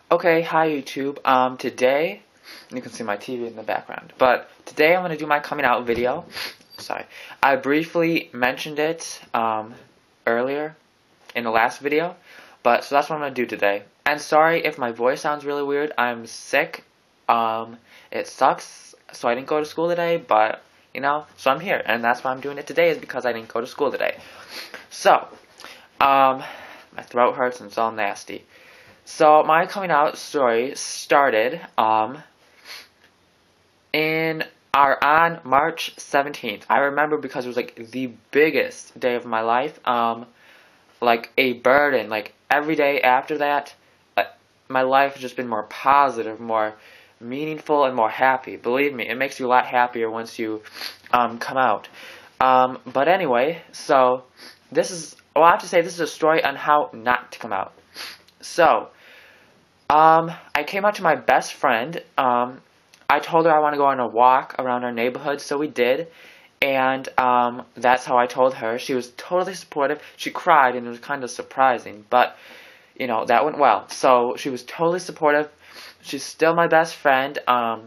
Okay, hi YouTube. Today, you can see my TV in the background, but today I'm going to do my coming out video. Sorry. I briefly mentioned it, earlier in the last video, but so that's what I'm going to do today. And sorry if my voice sounds really weird. I'm sick. It sucks, so I didn't go to school today, but, so I'm here, and that's why I'm doing it today is because I didn't go to school today. So, my throat hurts and it's all nasty. So, my coming out story started, on March 17th. I remember because it was, like, the biggest day of my life, like, a burden. Like, every day after that, my life has just been more positive, more meaningful, and more happy. Believe me, it makes you a lot happier once you, come out. But anyway, so, I have to say this is a story on how not to come out. So, I came out to my best friend. I told her I want to go on a walk around our neighborhood, so we did. And, that's how I told her. She was totally supportive. She cried, and it was kind of surprising. But, that went well. So, she was totally supportive. She's still my best friend. No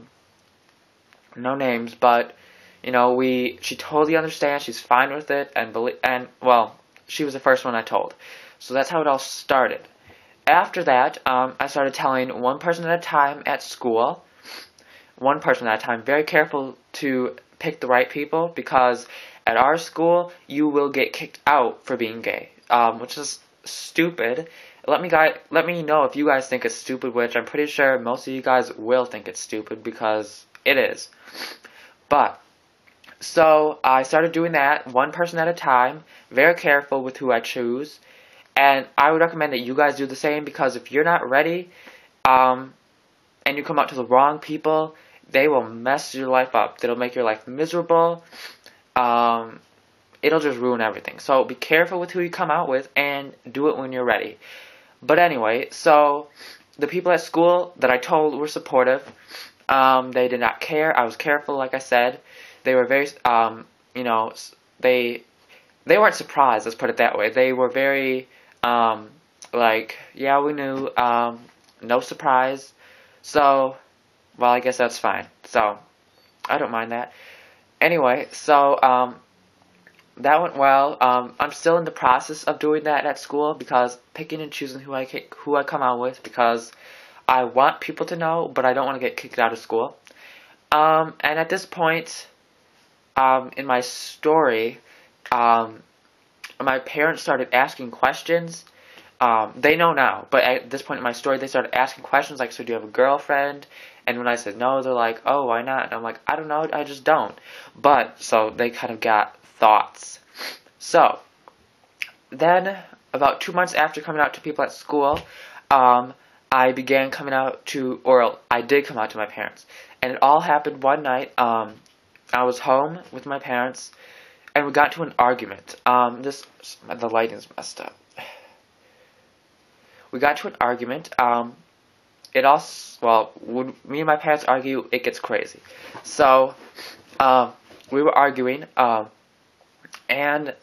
names, but, she totally understands. She's fine with it. Well, she was the first one I told. So, that's how it all started. After that, I started telling one person at a time at school. One person at a time. Very careful to pick the right people because at our school, you will get kicked out for being gay, which is stupid. Let me know if you guys think it's stupid, which I'm pretty sure most of you guys will think it's stupid because it is. But, so I started doing that one person at a time. Very careful with who I choose. And I would recommend that you guys do the same because if you're not ready, and you come out to the wrong people, they will mess your life up. It'll make your life miserable. It'll just ruin everything. So be careful with who you come out with and do it when you're ready. But anyway, so the people at school that I told were supportive. They did not care. I was careful, like I said. They were very, they weren't surprised, let's put it that way. They were very, yeah, we knew, no surprise. So, well, I guess that's fine. So, I don't mind that. Anyway, so, that went well. I'm still in the process of doing that at school because picking and choosing who I come out with because I want people to know, but I don't want to get kicked out of school. And at this point, in my story, my parents started asking questions. They know now, but at this point in my story, they started asking questions like, so do you have a girlfriend? And when I said no, they're like, oh, why not? And I'm like, I don't know, I just don't. But, so they kind of got thoughts. So, then, about 2 months after coming out to people at school, I began coming out to, or I did come out to my parents. And it all happened one night. I was home with my parents, and we got to an argument. The lighting's messed up. We got to an argument. When me and my parents argue, it gets crazy. So, we were arguing, and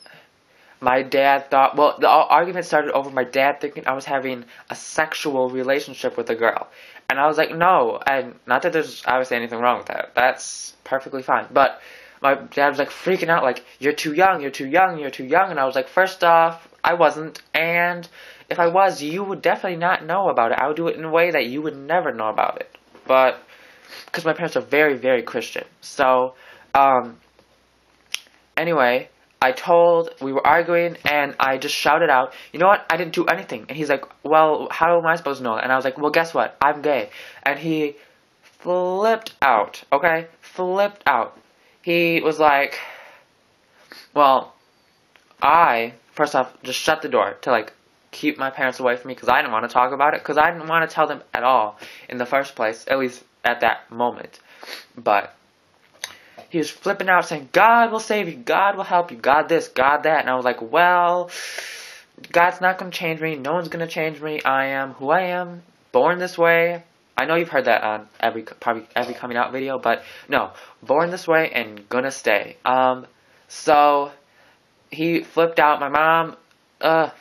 my dad thought, the argument started over my dad thinking I was having a sexual relationship with a girl. And I was like, no, and not that there's obviously anything wrong with that. That's perfectly fine. But my dad was like freaking out, like, you're too young, you're too young, you're too young. And I was like, first off, I wasn't. And if I was, you would definitely not know about it. I would do it in a way that you would never know about it. But, because my parents are very, very Christian. So, anyway, we were arguing, and I just shouted out, you know what, I didn't do anything. And he's like, well, how am I supposed to know? And I was like, well, guess what, I'm gay. And he flipped out, okay? Flipped out. He was like, well, I, first off, just shut the door to, like, keep my parents away from me, because I didn't want to talk about it, because I didn't want to tell them at all in the first place, at least at that moment. But he was flipping out saying, God will save you, God will help you, God this, God that. And I was like, well, God's not going to change me, no one's going to change me, I am who I am, born this way. I know you've heard that on probably every coming out video, but no, born this way and gonna stay. So he flipped out. My mom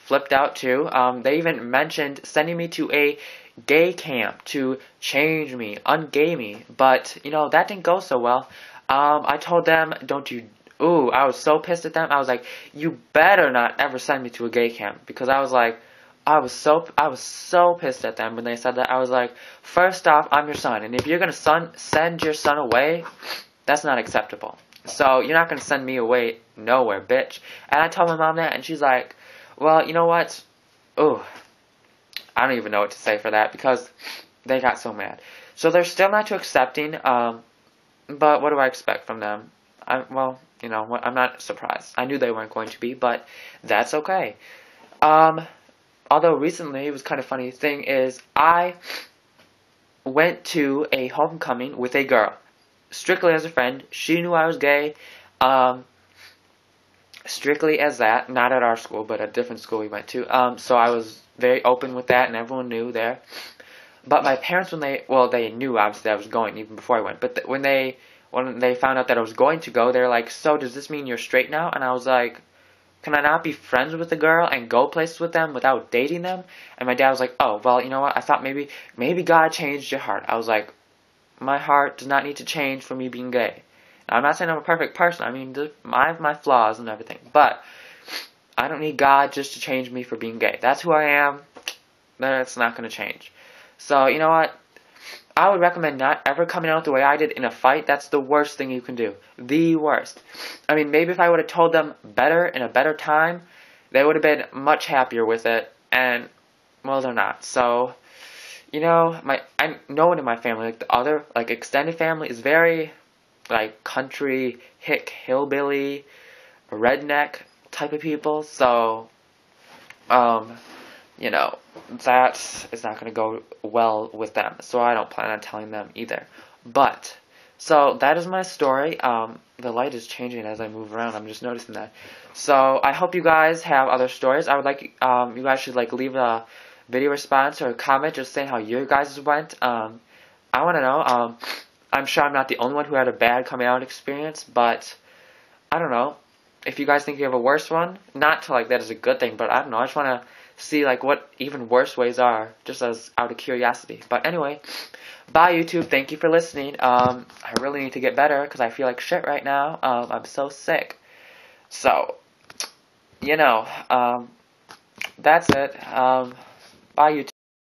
flipped out too. They even mentioned sending me to a gay camp to change me, ungay me, but, you know, that didn't go so well. I told them, don't you, ooh, I was so pissed at them. I was like, you better not ever send me to a gay camp, because I was like, I was so pissed at them when they said that. I was like, first off, I'm your son, and if you're gonna send your son away, that's not acceptable. So you're not gonna send me away nowhere, bitch. And I told my mom that, and she's like, well, you know what? Ooh, I don't even know what to say for that, because they got so mad. So they're still not too accepting, but what do I expect from them? Well, you know, I'm not surprised. I knew they weren't going to be, but that's okay. Although recently, it was kind of funny thing is, I went to a homecoming with a girl, strictly as a friend. She knew I was gay, strictly as that, not at our school, but a different school we went to. So I was very open with that, and everyone knew there. But my parents, they knew obviously I was going even before I went. But when they found out that I was going to go, they're like, "So does this mean you're straight now?" And I was like, "Can I not be friends with a girl and go places with them without dating them?" And my dad was like, "Oh, well, you know what? I thought maybe God changed your heart." I was like, "My heart does not need to change for me being gay." Now, I'm not saying I'm a perfect person. I mean, I have my flaws and everything, but I don't need God just to change me for being gay. That's who I am. That's not going to change. So, you know what? I would recommend not ever coming out the way I did in a fight. That's the worst thing you can do. The worst. I mean, maybe if I would have told them better in a better time, they would have been much happier with it. And, well, they're not. So, you know, no one in my family, like the other, like extended family, is very, like, country, hillbilly, redneck type of people. So, you know, that is not going to go well with them. So I don't plan on telling them either. But, so that is my story. The light is changing as I move around. I'm just noticing that. So I hope you guys have other stories. I would like, you guys should like leave a video response or a comment just saying how your guys went. I want to know. I'm sure I'm not the only one who had a bad coming out experience, but I don't know. If you guys think you have a worse one, not to like that is a good thing, but I don't know. I just want to see like what even worse ways are, just as out of curiosity. But anyway, bye YouTube. Thank you for listening. I really need to get better because I feel like shit right now. I'm so sick. So, you know, that's it. Bye YouTube.